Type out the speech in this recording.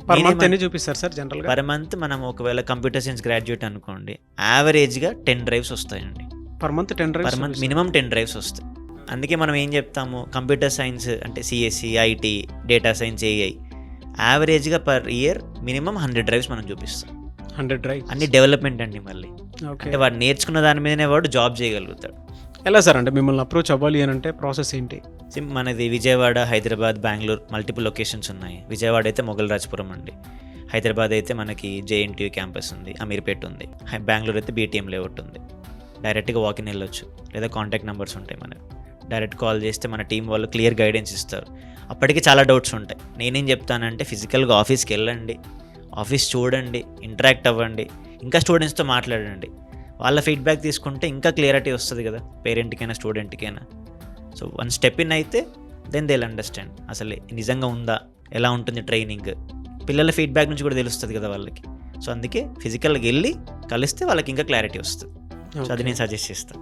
Per month ఎన్ని చూపిస్తారు sir జనరల్గా? పర్ మంత్ మనం ఒకవేళ కంప్యూటర్ సైన్స్ గ్రాడ్యుయేట్ అనుకోండి, యావరేజ్గా 10 డ్రైవ్స్ వస్తాయండి. Per month 10 per drives month minimum 10 drives వస్తాయి. అందుకే మనం ఏం చెప్తాము, కంప్యూటర్ సైన్స్ అంటే CSC, IT, data science, AI యావరేజ్గా పర్ ఇయర్ మినిమం 100 డ్రైవ్స్ మనం చూపిస్తాం. 100 డ్రైవ్స్ అన్ని డెవలప్మెంట్ అండి. మళ్ళీ ఓకే. అంటే వాడు నేర్చుకున్న దాని మీదనే వాడు జాబ్ చేయగలుగుతాడు. ఎలా సార్ అంటే మిమ్మల్ని అప్రోచ్ అవ్వాలి అని అంటే ప్రాసెస్ ఏంటి? మనది విజయవాడ, హైదరాబాద్, బెంగళూరు మల్టిపుల్ లొకేషన్స్ ఉన్నాయి. విజయవాడ అయితే మొగల్రాజ్పురం అండి, హైదరాబాద్ అయితే మనకి జేఎన్టీయూ క్యాంపస్ ఉంది, అమీర్పేట్ ఉంది, బెంగళూరు అయితే బీటీఎం లేఅవుట్ ఉంది. డైరెక్ట్గా వాకిన్ వెళ్ళొచ్చు, లేదా కాంటాక్ట్ నెంబర్స్ ఉంటాయి మనకి. డైరెక్ట్ కాల్ చేస్తే మన టీం వాళ్ళు క్లియర్ గైడెన్స్ ఇస్తారు. అప్పటికి చాలా డౌట్స్ ఉంటాయి. నేనేం చెప్తానంటే ఫిజికల్గా ఆఫీస్కి వెళ్ళండి, ఆఫీస్ చూడండి, ఇంటరాక్ట్ అవ్వండి, ఇంకా స్టూడెంట్స్తో మాట్లాడండి. వాళ్ళ ఫీడ్బ్యాక్ తీసుకుంటే ఇంకా క్లియరిటీ వస్తుంది కదా పేరెంట్కైనా స్టూడెంట్కైనా. సో వన్ స్టెప్ ఇన్ అయితే దెన్ దే విల్ అండర్స్టాండ్ అసలు నిజంగా ఉందా, ఎలా ఉంటుంది ట్రైనింగ్. పిల్లల ఫీడ్బ్యాక్ నుంచి కూడా తెలుస్తుంది కదా వాళ్ళకి. సో అందుకే ఫిజికల్గా వెళ్ళి కలిస్తే వాళ్ళకి ఇంకా క్లారిటీ వస్తుంది. సో అది నేను సజెస్ట్ చేస్తాను.